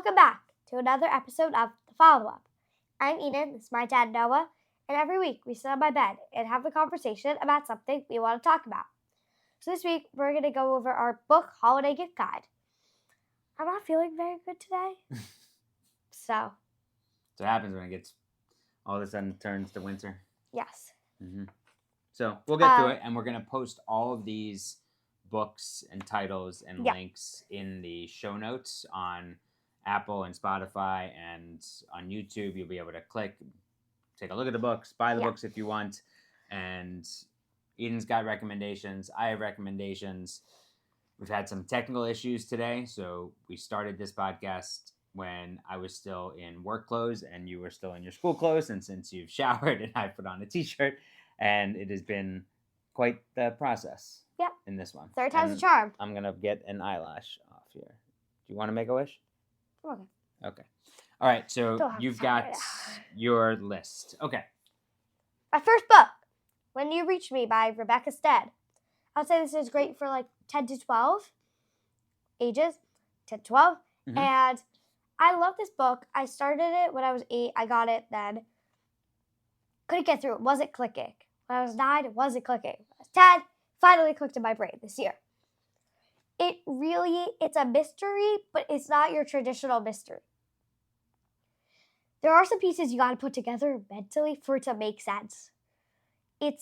Welcome back to another episode of The Follow-Up. I'm Eden, this is my dad Noah, and every week we sit on my bed and have a conversation about something we want to talk about. So this week we're going to go over our book holiday gift guide. I'm not feeling very good today. So it happens when it gets all of a sudden turns to winter. Yes. Mm-hmm. So we'll get through it, and we're going to post all of these books and titles and links in the show notes on Apple and Spotify, and on YouTube. You'll be able to click, take a look at the books, buy the books if you want. And Eden's got recommendations. I have recommendations. We've had some technical issues today, so we started this podcast when I was still in work clothes and you were still in your school clothes, and since you've showered and I put on a t-shirt, and it has been quite the process in this one. Third time's a charm. I'm going to get an eyelash off here. Do you want to make a wish? Okay. All right, so you've got your list. Okay. My first book, When You Reach Me by Rebecca Stead. I would say this is great for like 10 to 12 ages, 10 to 12. Mm-hmm. And I love this book. I started it when I was 8. I got it then. Couldn't get through it. Wasn't clicking. When I was 9, it wasn't clicking. When I was 10, finally clicked in my brain this year. It's a mystery, but it's not your traditional mystery. There are some pieces you got to put together mentally for it to make sense. You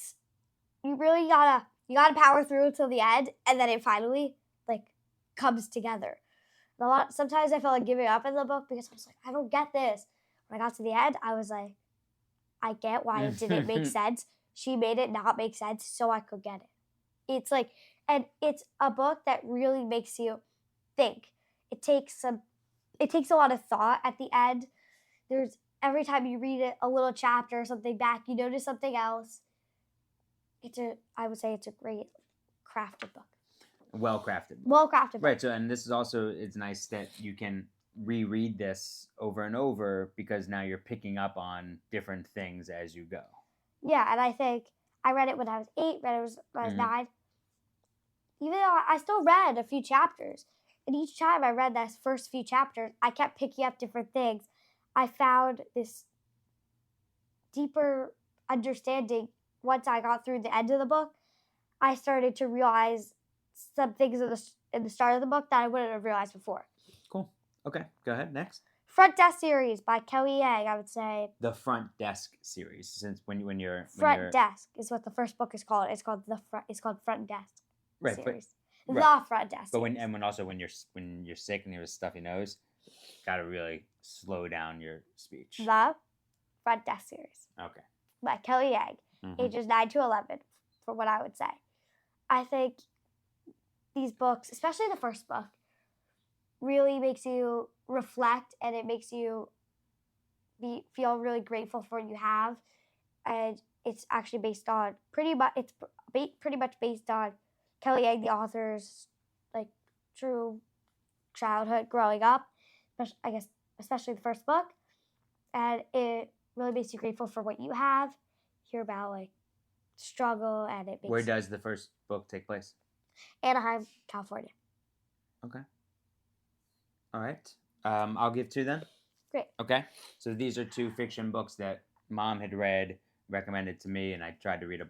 really gotta power through until the end, and then it finally comes together. Sometimes I felt like giving up in the book because I was like, I don't get this. When I got to the end, I was like, I get why it didn't make sense. She made it not make sense so I could get it. And it's a book that really makes you think. It takes a lot of thought at the end. Every time you read a little chapter or something back, you notice something else. I would say it's a great crafted book. Well-crafted book. Right, so and this is also, it's nice that you can reread this over and over because now you're picking up on different things as you go. Yeah, and I think I read it when I was 8, read it when I was 9. Even though I still read a few chapters. And each time I read those first few chapters, I kept picking up different things. I found this deeper understanding once I got through the end of the book. I started to realize some things in the start of the book that I wouldn't have realized before. Cool. Okay, go ahead. Next. Front Desk series by Kelly Yang, I would say. The Front Desk series, since when you're Front Desk is what the first book is called. It's called Front Desk. Right, series. But the Front Desk. But when you're sick and you have a stuffy nose, gotta really slow down your speech. The Front Desk series. Okay. By Kelly Yang, ages 9 to 11, for what I would say. I think these books, especially the first book, really makes you reflect, and it makes you feel really grateful for what you have. And it's actually based on pretty much based on Kelly Yang, the author's true childhood growing up, especially the first book, and it really makes you grateful for what you have. Hear about struggle, and it makes. Where does the first book take place? Anaheim, California. Okay. All right. I'll give 2 then. Great. Okay. So these are 2 fiction books that Mom had recommended to me, and I tried to read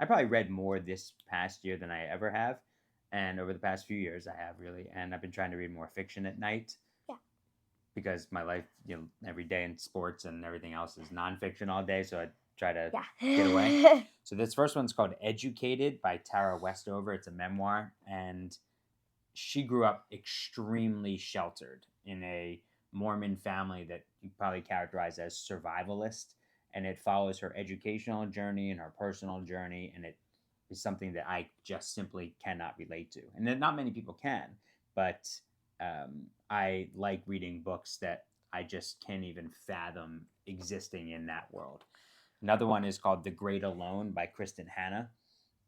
I probably read more this past year than I ever have, and over the past few years I have really, and I've been trying to read more fiction at night. Yeah. Because my life, every day in sports and everything else is nonfiction all day, so I try to get away. So this first one's called Educated by Tara Westover. It's a memoir, and she grew up extremely sheltered in a Mormon family that you probably characterize as survivalist, and it follows her educational journey and her personal journey, and it is something that I just simply cannot relate to. And then not many people can, but I like reading books that I just can't even fathom existing in that world. Another one is called The Great Alone by Kristen Hanna,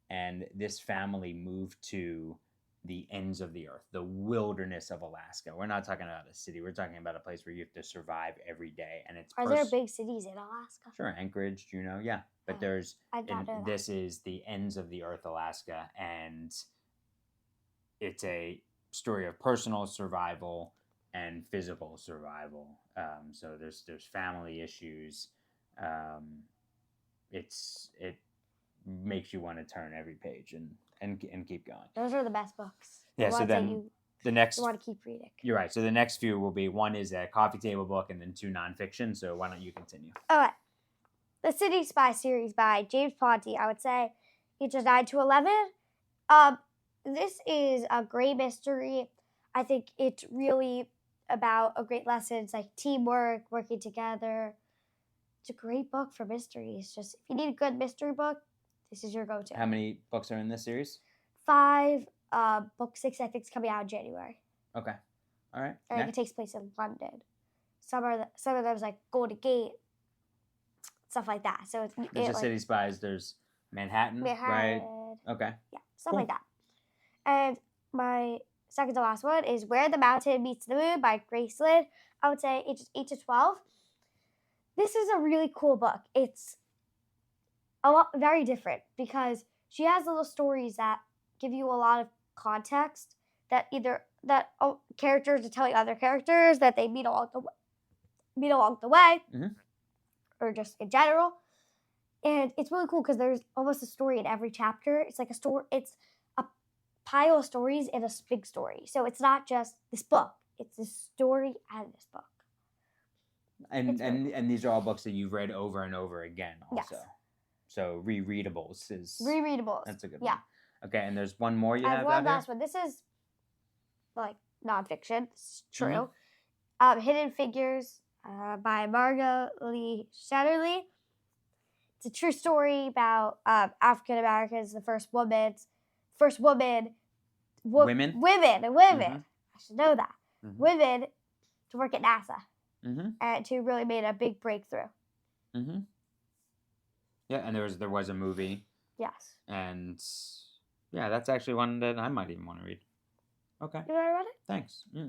and this family moved to the ends of the earth, the wilderness of Alaska. We're not talking about a city. We're talking about a place where you have to survive every day. And Are there big cities in Alaska? Sure, Anchorage, Juneau, yeah. But this is the ends of the earth, Alaska, and it's a story of personal survival and physical survival. So there's family issues. It makes you want to turn every page and keep going. Those are the best books. Yeah. So then the next, you want to keep reading. You're right. So the next few will be, one is a coffee table book and then 2 nonfiction. So why don't you continue? All right. The City Spy series by James Ponti. I would say ages 9 to 11. This is a great mystery. I think it's really about a great lesson. It's like teamwork, working together. It's a great book for mysteries. Just if you need a good mystery book, this is your go-to. How many books are in this series? 5. Book 6, I think, is coming out in January. Okay. All right. I think it takes place in London. Some of them is like Golden Gate, stuff like that. So there's the City Spies. There's Manhattan, right? Okay. Yeah, stuff like that. And my second to last one is Where the Mountain Meets the Moon by Grace Lynn. I would say ages 8 to 12. This is a really cool book. It's very different because she has little stories that give you a lot of context that characters are telling other characters that they meet along the way, or just in general. And it's really cool because there's almost a story in every chapter. It's like a story. It's a pile of stories in a big story. So it's not just this book. It's this story and this book. And these are all books that you've read over and over again also. Yes. So rereadables is... Rereadables. That's a good one. Yeah. Okay, and there's one more you have out one here? last one. This is like nonfiction. It's true. Hidden Figures by Margot Lee Shetterly. It's a true story about African Americans, the first women. Women? I should know that. Women to work at NASA. And to really made a big breakthrough. Yeah, and there was a movie. Yes. And yeah, that's actually one that I might even want to read. Okay. You want to read it? Thanks. All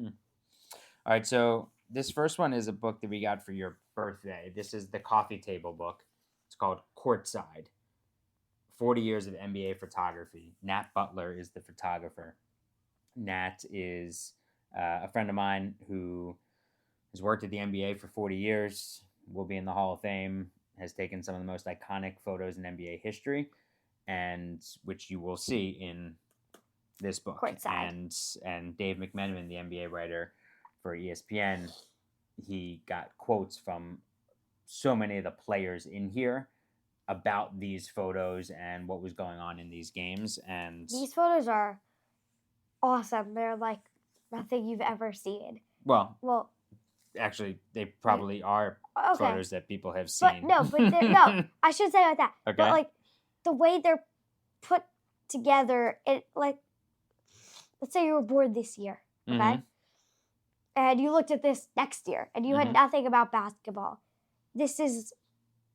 right, so this first one is a book that we got for your birthday. This is the coffee table book. It's called Courtside. 40 Years of NBA Photography. Nat Butler is the photographer. Nat is a friend of mine who has worked at the NBA for 40 years, will be in the Hall of Fame, has taken some of the most iconic photos in NBA history, and which you will see in this book. Courtside. And Dave McMenamin, the NBA writer for ESPN, he got quotes from so many of the players in here about these photos and what was going on in these games. And these photos are awesome. They're like nothing you've ever seen. Well, actually, they probably are photos that people have seen. But I should say like that. Okay. But like the way they're put together, it like, let's say you were born this year, okay, and you looked at this next year, and you had nothing about basketball. This is,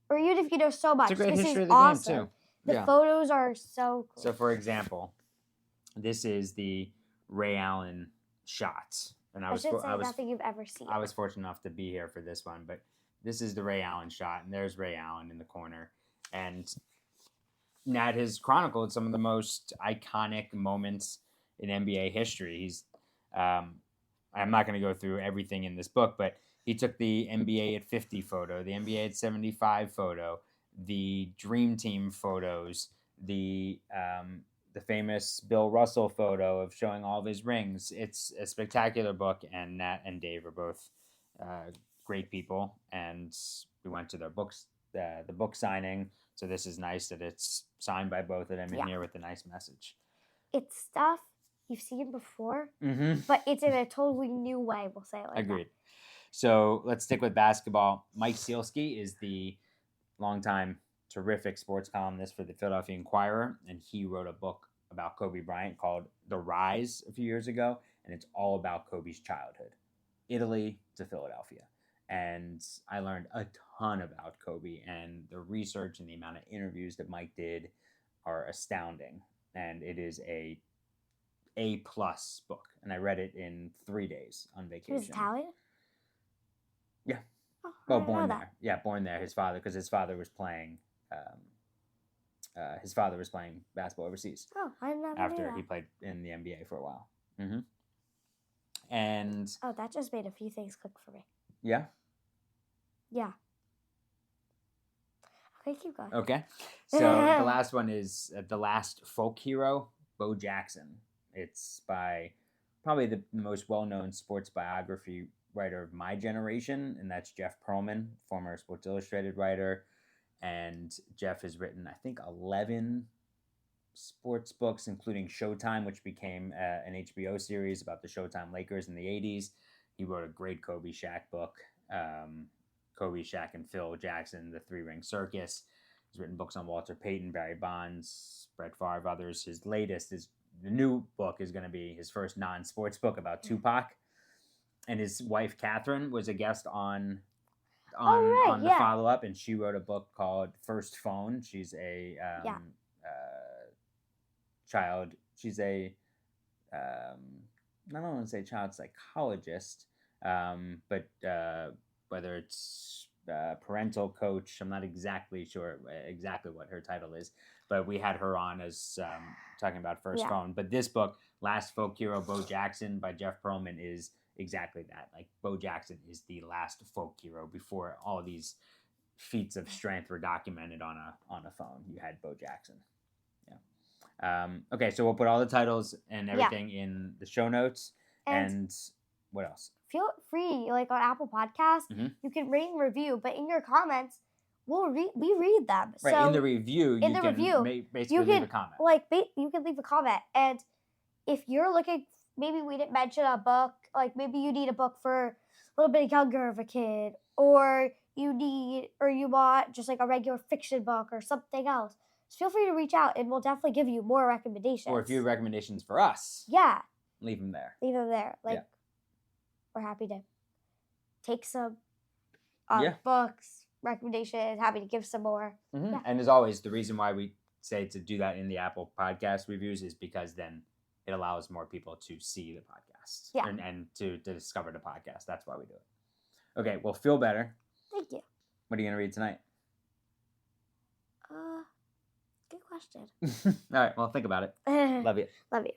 or even if you know so much, it's a great this history is of the awesome. game too. The photos are so cool. So, for example, this is the Ray Allen shots. And I should say nothing you've ever seen. I was fortunate enough to be here for this one, but this is the Ray Allen shot, and there's Ray Allen in the corner. And Nat has chronicled some of the most iconic moments in NBA history. He's, I'm not going to go through everything in this book, but he took the NBA at 50 photo, the NBA at 75 photo, the Dream Team photos, the famous Bill Russell photo of showing all of his rings. It's a spectacular book, and Nat and Dave are both great people, and we went to their books, the book signing, so this is nice that it's signed by both of them in here with a nice message. It's stuff you've seen before, but it's in a totally new way, we'll say it like Agreed. that. So let's stick with basketball. Mike Sealski is the longtime terrific sports columnist for the Philadelphia Inquirer, and he wrote a book about Kobe Bryant called The Rise a few years ago, and it's all about Kobe's childhood, Italy to Philadelphia. And I learned a ton about Kobe, and the research and the amount of interviews that Mike did are astounding. And it is a A-plus book, and I read it in 3 days on vacation. He was Italian? Yeah. Oh, born there. Yeah, born there. His father was playing. His father was playing basketball overseas. Oh, I didn't know after that. he played in the NBA for a while. And oh, that just made a few things click for me. Yeah. Yeah. Okay, keep going. Okay. So the last one is The Last Folk Hero, Bo Jackson. It's by probably the most well-known sports biography writer of my generation, and that's Jeff Pearlman, former Sports Illustrated writer. And Jeff has written, I think, 11 sports books, including Showtime, which became an HBO series about the Showtime Lakers in the 80s. He wrote a great Kobe Shaq book, Kobe, Shaq, and Phil Jackson, The Three-Ring Circus. He's written books on Walter Payton, Barry Bonds, Brett Favre, others. His latest is the new book is going to be his first non-sports book about Tupac. And his wife, Catherine, was a guest on the follow-up, and she wrote a book called First Phone. She's a child. She's a I don't want to say child psychologist, but whether it's parental coach, I'm not exactly sure exactly what her title is. But we had her on as talking about First Phone. But this book, Last Folk Hero, Bo Jackson by Jeff Pearlman, is exactly that. Like, Bo Jackson is the last folk hero before all these feats of strength were documented on a phone. You had Bo Jackson. Okay, so we'll put all the titles and everything in the show notes. And what else? Feel free, like on Apple Podcasts, you can rate and review, but in your comments, we read them. Right, so in the review, you can basically leave a comment. You can leave a comment. And if you're looking, maybe we didn't mention a book, like maybe you need a book for a little bit younger of a kid, or you want just like a regular fiction book or something else. Just feel free to reach out, and we'll definitely give you more recommendations. Or if you have recommendations for us, leave them there. We're happy to take some books, recommendations, happy to give some more. Mm-hmm. Yeah. And as always, the reason why we say to do that in the Apple Podcast reviews is because then it allows more people to see the podcast and to discover the podcast. That's why we do it. Okay, well, feel better. Thank you. What are you going to read tonight? Good question. All right, well, think about it. Love you. Love you.